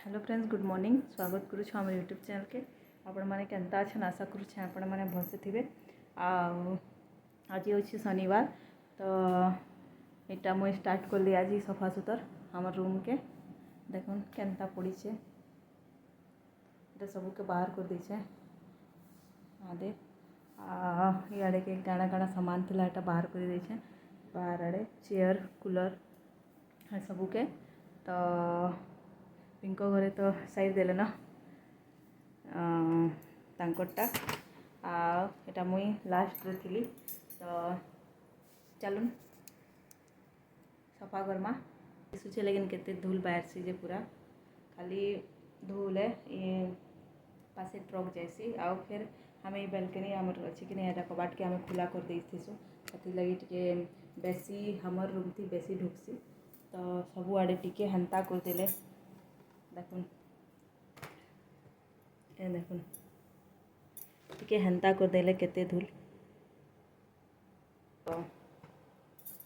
Hello friends, good morning. स्वागत करूँ आम यूट्यूब चैनल के। आपण मैंने केन्ता अच्छे आशा करुच्छे आपण मैंने भलसे थे। आज हूँ शनिवार, तो यहाँ मुझे स्टार्ट कली आज सफा सुतर आम रूम के। देख केन्ता पड़ीचे, सबू के बाहर कर दीचे। आदे इे के काଣା काଣା सामान थिला एटा बाहर कर दीचे। बाहर आड़े चेयर कूलर सबू के। तो पिंको घरे तो साइड देले ना तांकटा आटा मुई लास्ट रे थिली। तो चलून सफा करमा। सुचे लेकिन केते धूल बाहर सी जे पूरा खाली धूल है। ये पासे ट्रक जैसी आउ फिर हमें बेलकनी आमर अच्छी कि नहीं कबाट के हमें खुला कर देसु। कथी लगी टिके बेसी हमर रूम थी बेसी ढुकसी। तो सबू आड़े टिके हेन्ता कर देले। देखुन ए देखुन टिके हेन्ता कर देले केते धूल। तो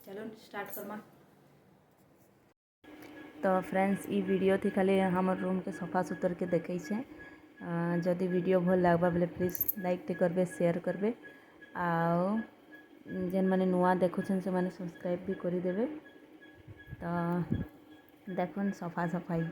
चलो स्टार्ट करमा। तो फ्रेंड्स ई वीडियो थी खाली हमर रूम के सफा सुतर के देखे छे। जदि वीडियो भल लगवा बोले प्लीज लाइक टे करबे, शेयर करबे। आउ जेन माने नुआ देखुछन से माने सब्सक्राइब भी करी देबे। तो देखुन सफा सफाई।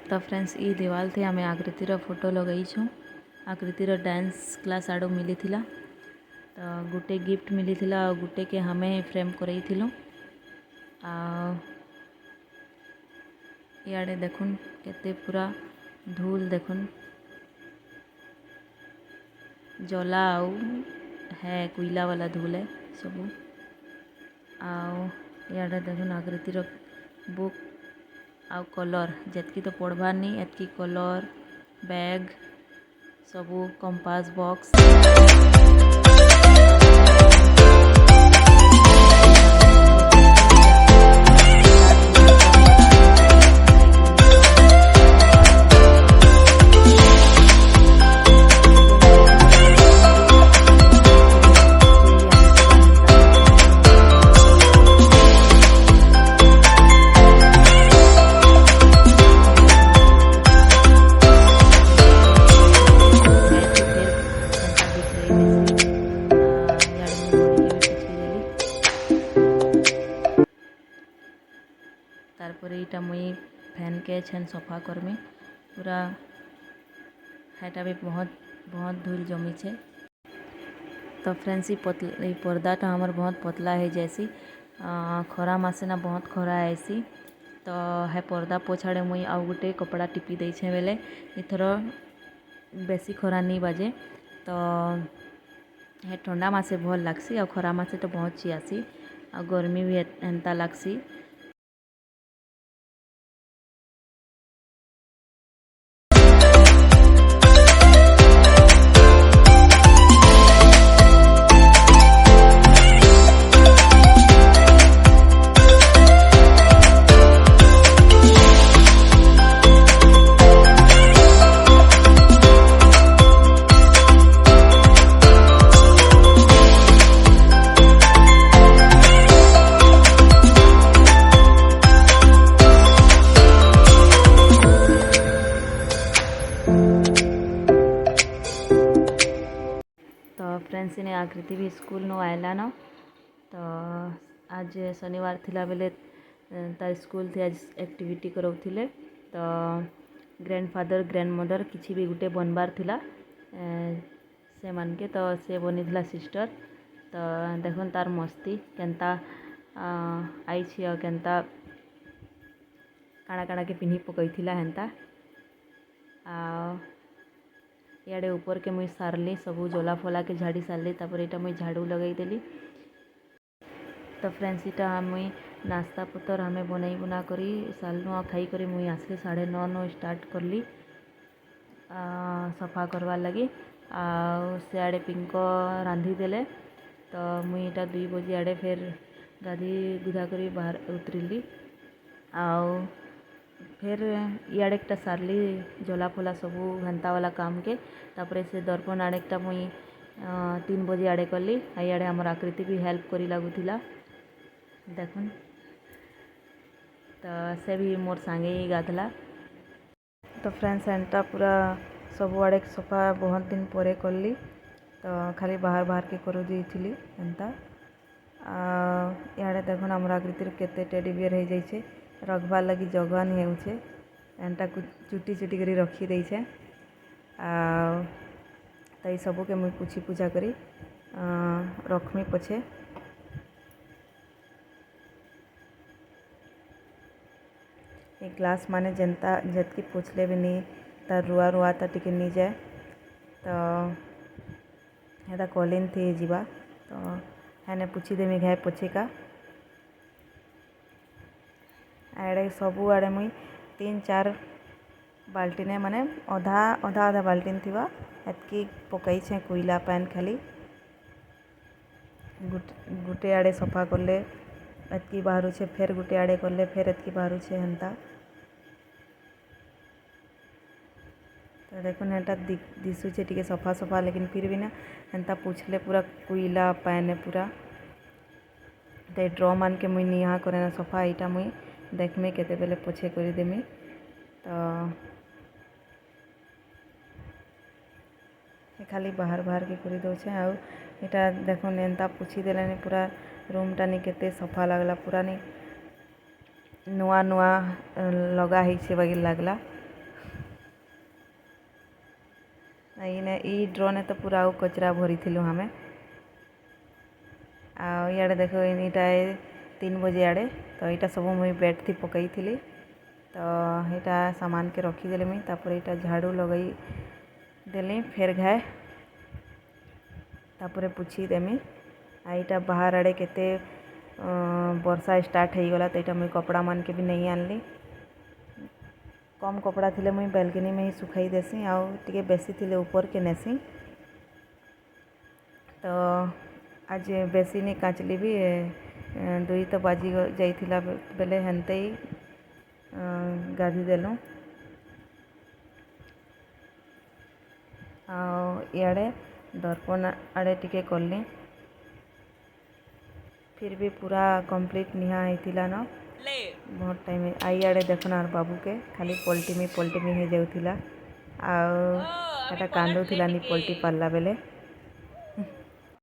तो फ्रेंड्स ई दीवाल थे आम आकृतिर फोटो लगई छूँ। आकृतिर डांस क्लास आड़ मिली थिला। तो गुटे गिफ्ट मिली थिला और गुटे के हमें फ्रेम करई थिलु। इे देखुन केते पूरा धूल देखुन जला आउ है कोयला वाला धूल है सबू। आड़े देखुन आकृतिर बुक आउ कलर जेतकी तो पढ़वार नहीं एतकी कलर बैग सबू कंपास बॉक्स। इटा मुई फैन के छेन सफा करमी पूरा हेटा भी बहुत बहुत धूल जमी छे। तो फ्रेंड्स ये पर्दाटा हमर बहुत पतला हो जैसी खरा मासे ना बहुत खरा आएसी तो है पर्दा पोछाड़े मुई आउ गोटे कपड़ा टिपी देछे बेले इथर बेसी खरा नहीं बाजे तो है ठंडा मासे भल लागसी आ खरा मासे तो बहुत चियासी आ गर्मी भी एंता लागसी। तो फ्रेंड्स ने आकृति भी स्कूल नो आयला न तो आज शनिवार थिला बेले तार स्कूल थी आज एक्टिविटी कराउथिले तो ग्रैंडफादर ग्रैंडमदर किसी भी गुटे बनबार थिला से मान के तो से बनी सिस्टर तो देखुन तार मस्ती केनता आई केनता काଣା काଣା के पिन्ही पकई हेन्ता इे ऊपर के मुई सारली सबू जला फला के झाड़ी सारली तापर यहाँ मुई झाड़ू लगेदेली। तो फ्रेंड्स इटा मुई नाश्ता पतर हमें बनई बुना करी सालनु आ खाई करी मुई आसली 9:30 स्टार्ट करली सफा करवार लगी सियाड़े पिंक रांधी देले तो मुई इटा 2 बजे आड़े फिर गाधी गुधा करी बाहर उतरली आउ फिर इे सारली जला फला सबू घंटा वाला काम के तापर से दर्पण आड़ेटा मुई 3 बजे आड़े कली इे आमर आकृति भी हेल्प करी लगुला देखुन तो से भी मोर सांगे ही गाधला। तो फ्रेंड्स एंटा पूरा सब आड़े सफा बहुत दिन परे कली तो खाली बाहर बाहर के कर थी एंता इे देखुन आमर आकृति केते टेडी बियर हो जाइए रखबार लगी जगह नहीं होचे एंटा चुटी चुटी करी रखी देछे तो ये सबू के मुई पूछी पूजा करी रखमी पछे। ये ग्लास माने जनता जतकी पोछले भी नहीं तार रुआ रुआ ता टिके नहीं जाए तो हेदा कॉलिन थी जीवा तो हैने पूछी देमी घाय पोछे का आड़े सबू आड़े मुई 3-4 बाल्टीने माने अधा अधा अधा बाल्टीन थी एतकी पकई छे कोईला पैन खाली गुटे आड़े सफा करले एतकी बाहर छे फिर गुटे आड़े करले फिर एतकी बाहर छे हेन्ता तो देखो एटा दिशुचे टिके सफा सफा लेकिन फिर भी ना हेन्ता पूछले पूरा कोईला पैन पूरा तो ड्रम मान के मुई निहा करे ना सफा इटा मुई देखमी केते बेले पोछे कर देमी तो खाली बाहर बाहर के कर दौचे आउ इटा देखो एंता पोछी देले पूरा रूम टा नहीं केते सफा लगला पूरा नहीं नुआ नुआ लगा ही बागी लगला ई ड्रोन तो पूरा आउ कचरा भरी थिलु हमें आड़े देखो इटा 3 बजे आड़े तो यहाँ सब मुई बेड थी पकई थी तो यहाँ सामान के रखीदेली मुई तापर यहाँ झाड़ू लगई देली फिर घाए तापर पूछी देमी यहाँ बाहर आड़े केते वर्षा स्टार्ट हो गला तो यहाँ मुई कपड़ा मान के भी नहीं आनली कम कपड़ा थिले मुई बालकनी में ही सुखाई देसी आउ टिके बेसी थिले ऊपर के नेसी तो आज बेसी नहीं काचली भी 2 तो बाजी जाइथिला बेले हेन्ते ही गाधी देलु इे दर्पण आड़े टिके कली फिर भी पूरा कंप्लीट निहा होता न बहुत टाइम आई आड़े देखना बाबू के खाली पलटिमी हो जाऊला आटा कांदुला नी पलटि पारला बेले